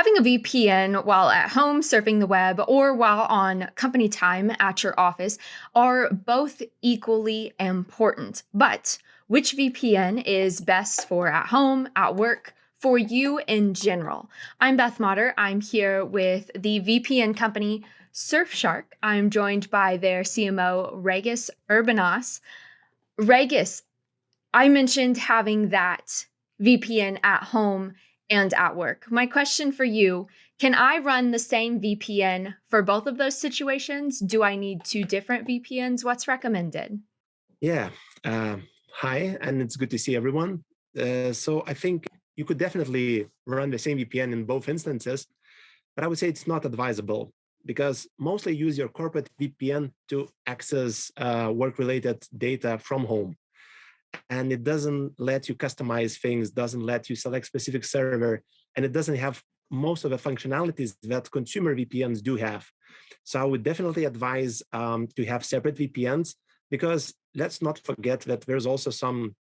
Having a VPN while at home surfing the web or while on company time at your office are both equally important. But which VPN is best for at home, at work, for you in general? I'm Beth Motter. I'm here with the VPN company Surfshark. I'm joined by their CMO, Regis Urbanos. Regis, I mentioned having that VPN at home and at work. My question for you, can I run the same VPN for both of those situations? Do I need two different VPNs? What's recommended? Yeah. Hi, and it's good to see everyone. So I think you could definitely run the same VPN in both instances, but I would say it's not advisable because mostly use your corporate VPN to access work-related data from home. And it doesn't let you customize things, doesn't let you select specific server, and it doesn't have most of the functionalities that consumer VPNs do have. So I would definitely advise to have separate VPNs because let's not forget that there's also some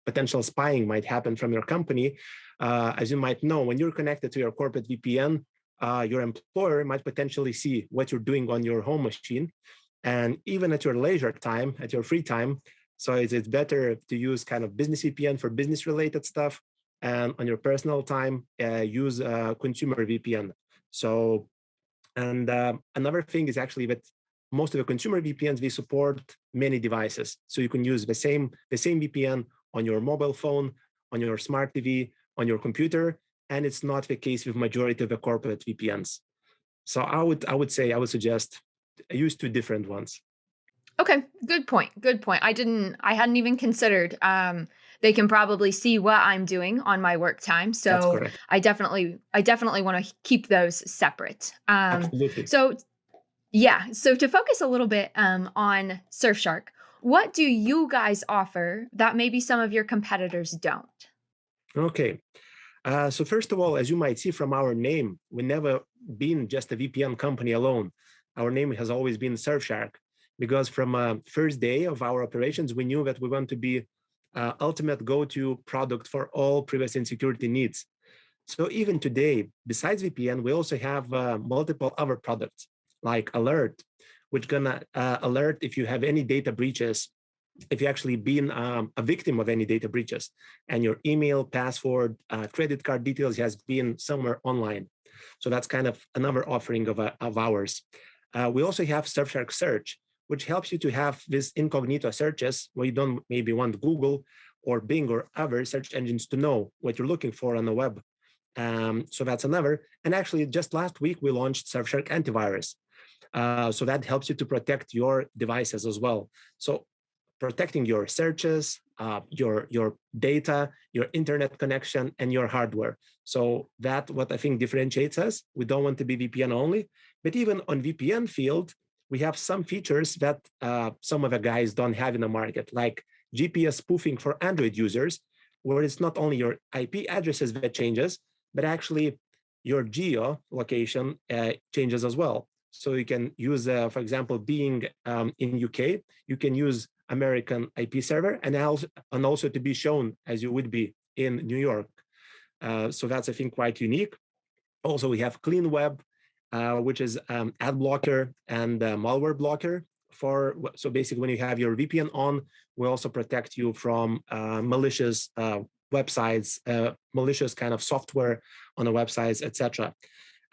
potential spying might happen from your company. As you might know, when you're connected to your corporate VPN, your employer might potentially see what you're doing on your home machine. And even at your leisure time, at your free time, so it's better to use kind of business VPN for business related stuff. And on your personal time, use consumer VPN. So, and another thing is actually that most of the consumer VPNs, they support many devices. So you can use the same VPN on your mobile phone, on your smart TV, on your computer. And it's not the case with majority of the corporate VPNs. So I would suggest use two different ones. Okay, good point. Good point. I hadn't even considered they can probably see what I'm doing on my work time. That's So correct. I definitely want to keep those separate. Absolutely. So to focus a little bit on Surfshark, what do you guys offer that maybe some of your competitors don't? Okay. So first of all, as you might see from our name, we never been just a VPN company alone. Our name has always been Surfshark because from first day of our operations, we knew that we want to be ultimate go-to product for all privacy and security needs. So even today, besides VPN, we also have multiple other products like Alert, which gonna alert if you have any data breaches, if you actually been a victim of any data breaches and your email, password, credit card details has been somewhere online. So that's kind of another offering of ours. We also have Surfshark Search, which helps you to have these incognito searches where you don't maybe want Google or Bing or other search engines to know what you're looking for on the web. So that's another. And actually, just last week, we launched Surfshark Antivirus. So that helps you to protect your devices as well. So protecting your searches, your data, your internet connection, and your hardware. So that what I think differentiates us. We don't want to be VPN only, but even on VPN field, we have some features that some of the guys don't have in the market, like GPS spoofing for Android users, where it's not only your IP addresses that changes, but actually your geo location changes as well. So you can use, for example, being in UK, you can use American IP server and also to be shown as you would be in New York. So that's, I think, quite unique. Also, we have Clean Web, which is ad blocker and malware blocker. So basically, when you have your VPN on, we also protect you from malicious websites, malicious kind of software on the websites, etc.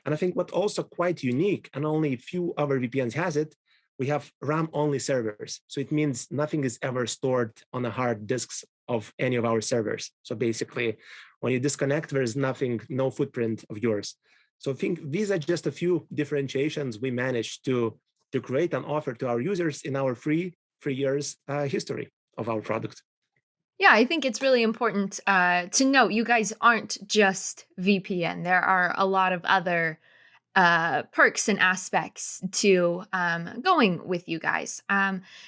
And I think what also quite unique, and only a few other VPNs has it, we have RAM-only servers. So it means nothing is ever stored on the hard disks of any of our servers. So basically, when you disconnect, there's nothing, no footprint of yours. So I think these are just a few differentiations we managed to create and offer to our users in our free 3 years history of our product. Yeah, I think it's really important to note you guys aren't just VPN. There are a lot of other perks and aspects to going with you guys.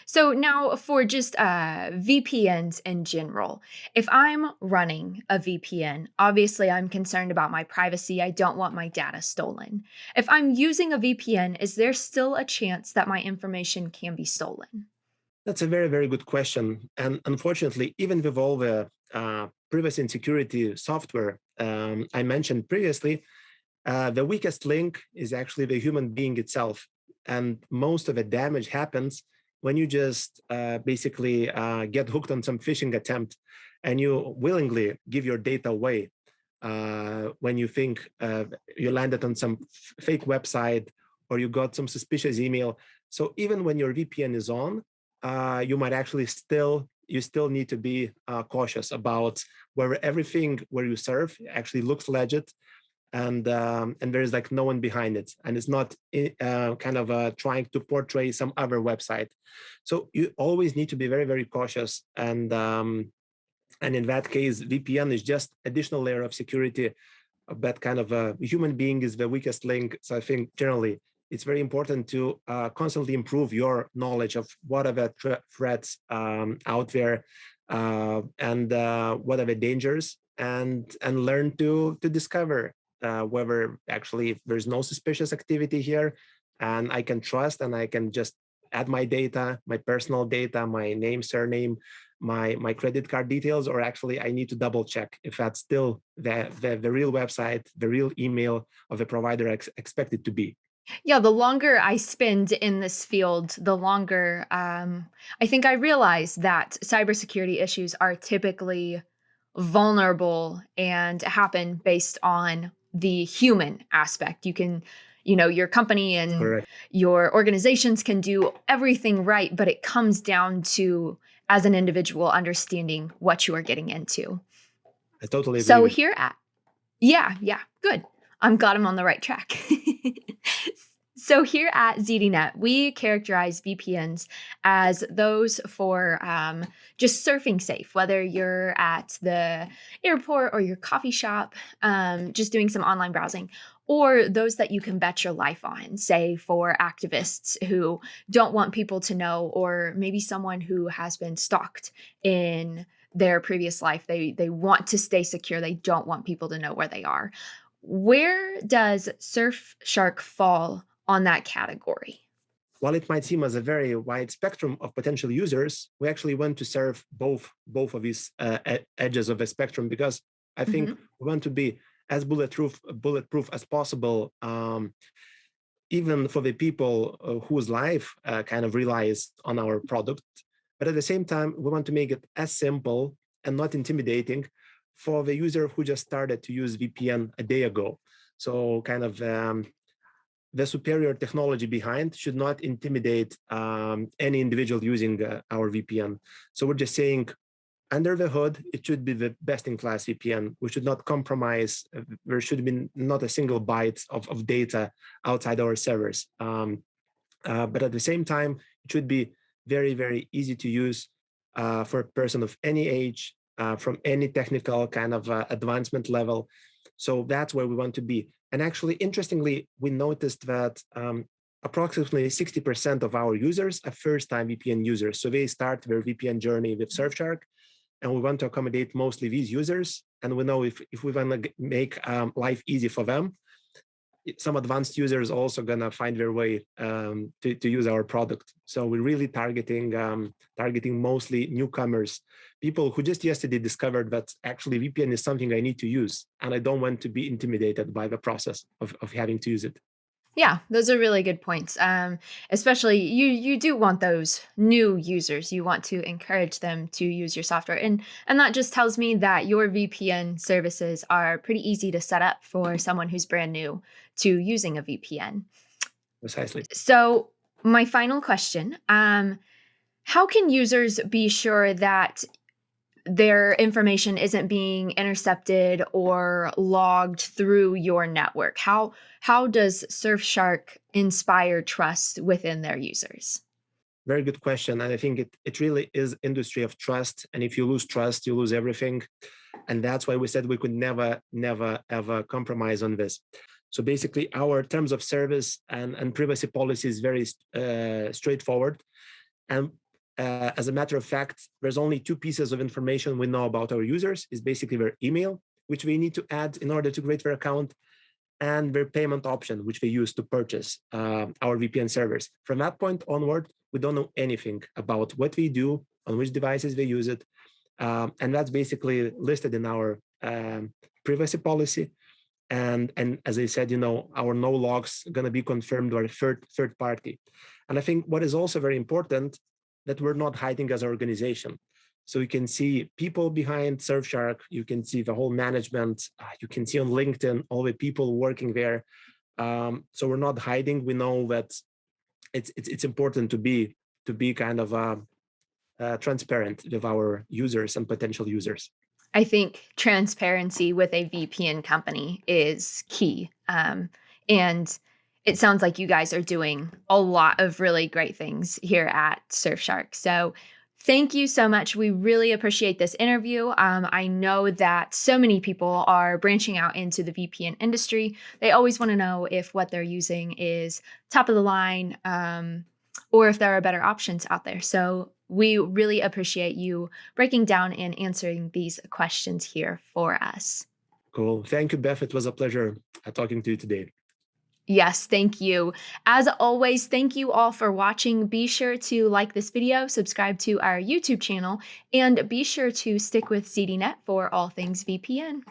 So now for just VPNs in general, if I'm running a VPN, obviously I'm concerned about my privacy. I don't want my data stolen. If I'm using a VPN, is there still a chance that my information can be stolen? That's a very, very good question. And unfortunately, even with all the privacy and security software I mentioned previously, The weakest link is actually the human being itself. And most of the damage happens when you just basically get hooked on some phishing attempt and you willingly give your data away when you think you landed on some fake website or you got some suspicious email. So even when your VPN is on, you might actually you still need to be cautious about where everything where you serve actually looks legit, and there's like no one behind it, and it's not kind of trying to portray some other website. So you always need to be very, very cautious, and in that case, VPN is just additional layer of security. But kind of a human being is the weakest link. So I think generally it's very important to constantly improve your knowledge of what are the threats out there, and what are the dangers, and learn to discover whether actually there's no suspicious activity here, and I can trust, and I can just add my data, my personal data, my name, surname, my credit card details, or actually I need to double check if that's still the real website, the real email of the provider expected to be. Yeah, the longer I spend in this field, the longer I think I realize that cybersecurity issues are typically vulnerable and happen based on the human aspect. Your company and Correct. your organizations can do everything right, but it comes down to, as an individual, understanding what you are getting into. I totally agree So with here at yeah, good. I'm glad I'm on the right track. So here at ZDNet, we characterize VPNs as those for just surfing safe, whether you're at the airport or your coffee shop, just doing some online browsing, or those that you can bet your life on, say for activists who don't want people to know, or maybe someone who has been stalked in their previous life. They want to stay secure. They don't want people to know where they are. Where does Surfshark fall on that category? While it might seem as a very wide spectrum of potential users, we actually want to serve both of these edges of the spectrum, because I think Mhm. we want to be as bulletproof as possible, even for the people whose life kind of relies on our product. But at the same time, we want to make it as simple and not intimidating for the user who just started to use VPN a day ago. So kind of the superior technology behind should not intimidate any individual using our VPN. So we're just saying, under the hood, it should be the best-in-class VPN. We should not compromise. There should be not a single byte of data outside our servers. But at the same time, it should be very, very easy to use for a person of any age, from any technical kind of advancement level. So that's where we want to be. And actually, interestingly, we noticed that approximately 60% of our users are first-time VPN users. So they start their VPN journey with Surfshark, and we want to accommodate mostly these users. And we know if we want to make life easy for them, some advanced users also gonna find their way to use our product. So we're really targeting mostly newcomers, people who just yesterday discovered that actually VPN is something I need to use, and I don't want to be intimidated by the process of having to use it. Yeah, those are really good points. Especially you do want those new users. You want to encourage them to use your software, and that just tells me that your VPN services are pretty easy to set up for someone who's brand new to using a VPN. Precisely. So my final question: how can users be sure that their information isn't being intercepted or logged through your network? How does Surfshark inspire trust within their users? Very good question. And I think it really is industry of trust. And if you lose trust, you lose everything. And that's why we said we could never, never, ever compromise on this. So basically, our terms of service and privacy policy is very straightforward. And as a matter of fact, there's only two pieces of information we know about our users: is basically their email, which we need to add in order to create their account, and their payment option, which they use to purchase our VPN servers. From that point onward, we don't know anything about what we do, on which devices they use it. And that's basically listed in our privacy policy. And as I said, our no logs going to be confirmed by a third party. And I think what is also very important, that we're not hiding as an organization. So you can see people behind Surfshark, you can see the whole management, you can see on LinkedIn all the people working there. So we're not hiding. We know that it's important to be kind of transparent with our users and potential users. I think transparency with a VPN company is key. And it sounds like you guys are doing a lot of really great things here at Surfshark. So thank you so much. We really appreciate this interview. I know that so many people are branching out into the VPN industry. They always want to know if what they're using is top of the line, or if there are better options out there. So we really appreciate you breaking down and answering these questions here for us. Cool. Thank you, Beth. It was a pleasure talking to you today. Yes, thank you. As always, thank you all for watching. Be sure to like this video, subscribe to our YouTube channel, and be sure to stick with ZDNet for all things VPN.